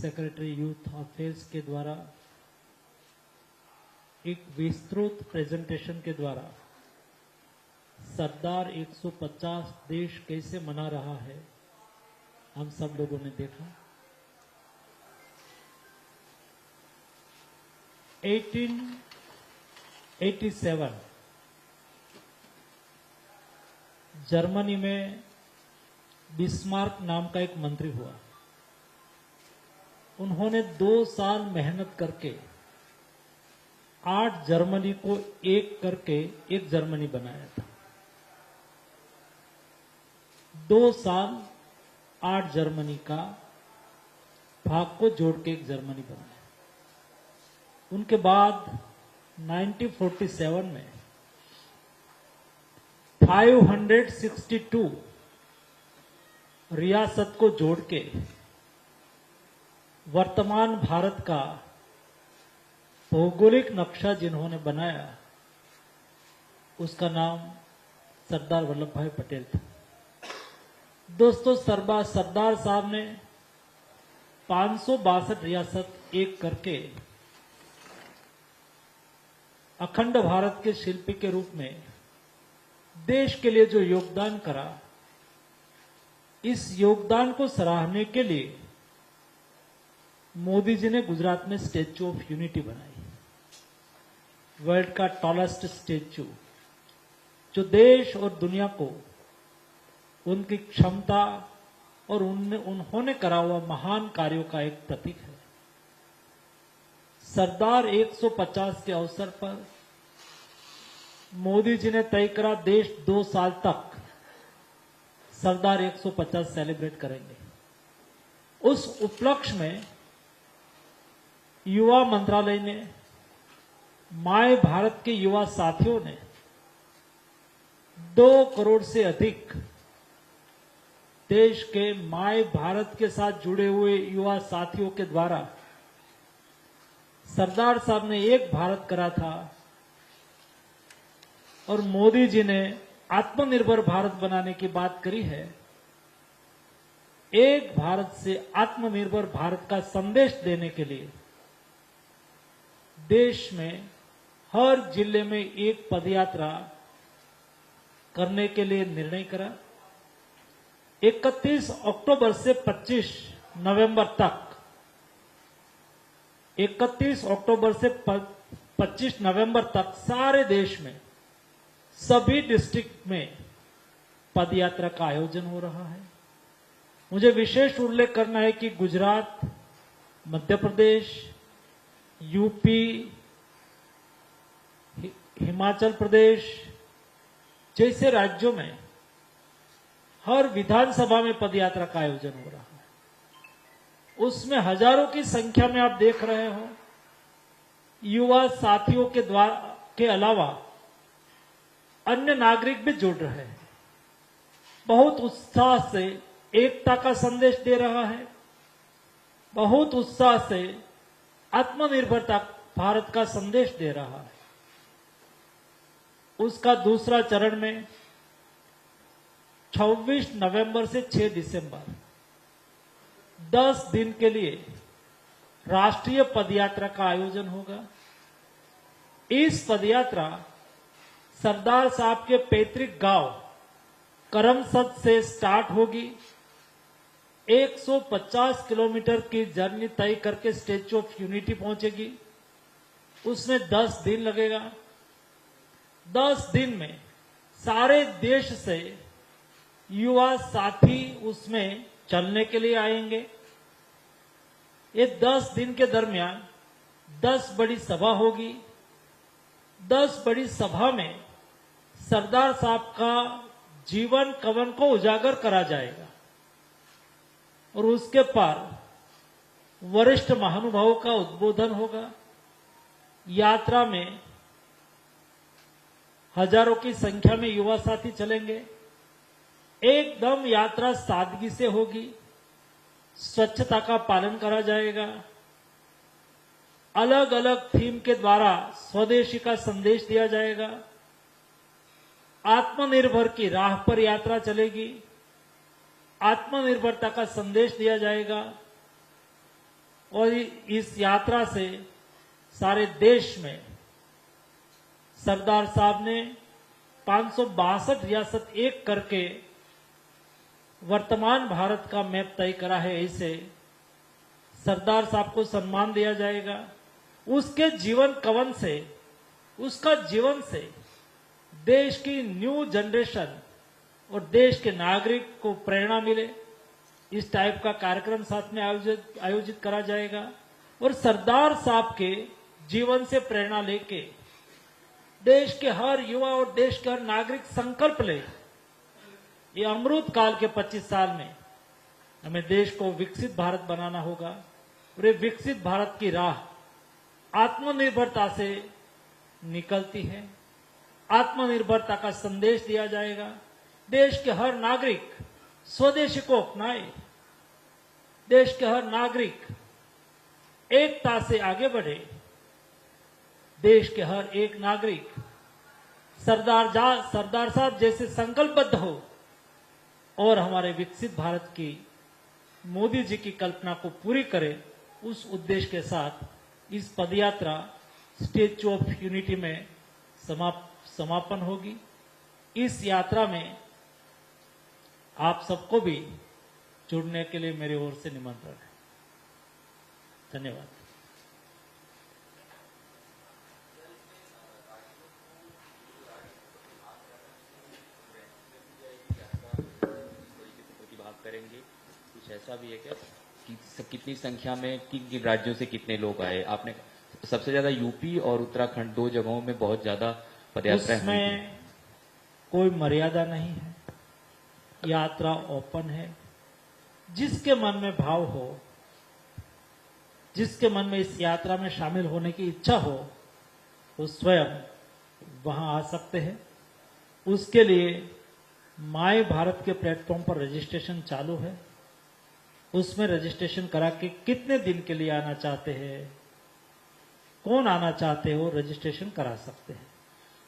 Secretary youth affairs के द्वारा एक विस्तृत प्रेजेंटेशन के द्वारा सरदार 150 देश कैसे मना रहा है हम सब लोगों ने देखा। 1887 जर्मनी में बिस्मार्क नाम का एक मंत्री हुआ। उन्होंने 2 साल मेहनत करके 8 जर्मनी को एक करके एक जर्मनी बनाया था। 2 साल 8 जर्मनी का भाग को जोड़ के एक जर्मनी बनाया। उनके बाद 1947 में 562 रियासत को जोड़ के वर्तमान भारत का भौगोलिक नक्शा जिन्होंने बनाया उसका नाम सरदार वल्लभ भाई पटेल था। दोस्तों, सरदार साहब ने 562 रियासत एक करके अखंड भारत के शिल्पी के रूप में देश के लिए जो योगदान करा, इस योगदान को सराहने के लिए मोदी जी ने गुजरात में स्टैच्यू ऑफ यूनिटी बनाई, वर्ल्ड का टॉलेस्ट स्टैच्यू, जो देश और दुनिया को उनकी क्षमता और उन्होंने करा हुआ महान कार्यों का एक प्रतीक है। सरदार 150 के अवसर पर मोदी जी ने तय करा देश 2 साल तक सरदार 150 सेलिब्रेट करेंगे। उस उपलक्ष्य में युवा मंत्रालय ने, माय भारत के युवा साथियों ने 2 करोड़ से अधिक देश के माय भारत के साथ जुड़े हुए युवा साथियों के द्वारा सरदार साहब ने एक भारत करा था और मोदी जी ने आत्मनिर्भर भारत बनाने की बात करी है। एक भारत से आत्मनिर्भर भारत का संदेश देने के लिए देश में हर जिले में एक पदयात्रा करने के लिए निर्णय करा। 31 अक्टूबर से 25 नवंबर तक, 31 अक्टूबर से 25 नवंबर तक सारे देश में सभी डिस्ट्रिक्ट में पदयात्रा का आयोजन हो रहा है। मुझे विशेष उल्लेख करना है कि गुजरात, मध्य प्रदेश, यूपी, हिमाचल प्रदेश जैसे राज्यों में हर विधानसभा में पदयात्रा का आयोजन हो रहा है। उसमें हजारों की संख्या में आप देख रहे हो युवा साथियों के अलावा अन्य नागरिक भी जुड़ रहे हैं। बहुत उत्साह से एकता का संदेश दे रहा है, बहुत उत्साह से आत्मनिर्भरता भारत का संदेश दे रहा है। उसका दूसरा चरण में 26 नवंबर से 6 दिसंबर 10 दिन के लिए राष्ट्रीय पदयात्रा का आयोजन होगा। इस पदयात्रा सरदार साहब के पैतृक गांव करमसद से स्टार्ट होगी। 150 किलोमीटर की जर्नी तय करके स्टैच्यू ऑफ यूनिटी पहुंचेगी। उसमें 10 दिन लगेगा। 10 दिन में सारे देश से युवा साथी उसमें चलने के लिए आएंगे। ये 10 दिन के दरमियान 10 बड़ी सभा होगी। 10 बड़ी सभा में सरदार साहब का जीवन कवन को उजागर करा जाएगा और उसके पार वरिष्ठ महानुभावों का उद्बोधन होगा। यात्रा में हजारों की संख्या में युवा साथी चलेंगे। एकदम यात्रा सादगी से होगी। स्वच्छता का पालन करा जाएगा। अलग अलग थीम के द्वारा स्वदेशी का संदेश दिया जाएगा। आत्मनिर्भर की राह पर यात्रा चलेगी। आत्मनिर्भरता का संदेश दिया जाएगा। और इस यात्रा से सारे देश में सरदार साहब ने 562 रियासत एक करके वर्तमान भारत का मैप तय करा है। इसे सरदार साहब को सम्मान दिया जाएगा। उसके जीवन कवन से, उसका जीवन से देश की न्यू जनरेशन और देश के नागरिक को प्रेरणा मिले, इस टाइप का कार्यक्रम साथ में आयोजित करा जाएगा। और सरदार साहब के जीवन से प्रेरणा लेके देश के हर युवा और देश के हर नागरिक संकल्प ले, ये अमृत काल के 25 साल में हमें देश को विकसित भारत बनाना होगा। और ये विकसित भारत की राह आत्मनिर्भरता से निकलती है। आत्मनिर्भरता का संदेश दिया जाएगा। देश के हर नागरिक स्वदेशी को अपनाए, देश के हर नागरिक एकता से आगे बढ़े, देश के हर एक नागरिक सरदार साहब जैसे संकल्पबद्ध हो और हमारे विकसित भारत की मोदी जी की कल्पना को पूरी करे। उस उद्देश्य के साथ इस पदयात्रा स्टैच्यू ऑफ यूनिटी में समापन होगी। इस यात्रा में आप सबको भी जुड़ने के लिए मेरी ओर से निमंत्रण है। धन्यवाद। करेंगे कुछ ऐसा भी है क्या कि कितनी संख्या में किन राज्यों से कितने लोग आए? आपने सबसे ज्यादा यूपी और उत्तराखंड 2 जगहों में बहुत ज्यादा पदयात्राएं हुई हैं। उसमें कोई मर्यादा नहीं है, यात्रा ओपन है। जिसके मन में भाव हो, जिसके मन में इस यात्रा में शामिल होने की इच्छा हो, वो स्वयं वहां आ सकते हैं। उसके लिए माय भारत के प्लेटफॉर्म पर रजिस्ट्रेशन चालू है। उसमें रजिस्ट्रेशन करा के कितने दिन के लिए आना चाहते हैं, कौन आना चाहते हो, रजिस्ट्रेशन करा सकते हैं।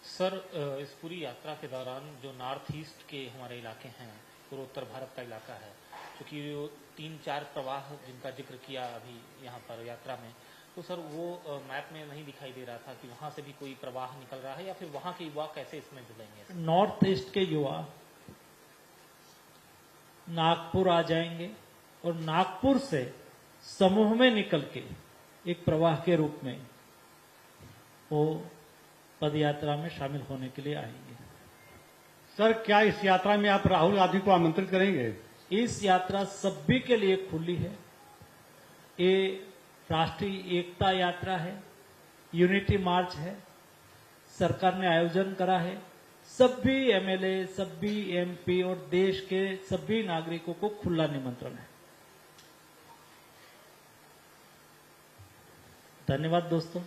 सर, इस पूरी यात्रा के दौरान जो नॉर्थ ईस्ट के हमारे इलाके हैं, पूर्वोत्तर भारत का इलाका है, क्योंकि 3-4 प्रवाह जिनका जिक्र किया अभी यहाँ पर यात्रा में, तो सर वो मैप में नहीं दिखाई दे रहा था कि वहां से भी कोई प्रवाह निकल रहा है या फिर वहां के युवा कैसे इसमें जुड़ेंगे? नॉर्थ ईस्ट के युवा नागपुर आ जाएंगे और नागपुर से समूह में निकल के एक प्रवाह के रूप में वो पदयात्रा में शामिल होने के लिए आएंगे। सर, क्या इस यात्रा में आप राहुल गांधी को आमंत्रित करेंगे? इस यात्रा सभी के लिए खुली है। ये राष्ट्रीय एकता यात्रा है, यूनिटी मार्च है, सरकार ने आयोजन करा है। सभी एमएलए, सभी एमपी और देश के सभी नागरिकों को खुला निमंत्रण है। धन्यवाद दोस्तों।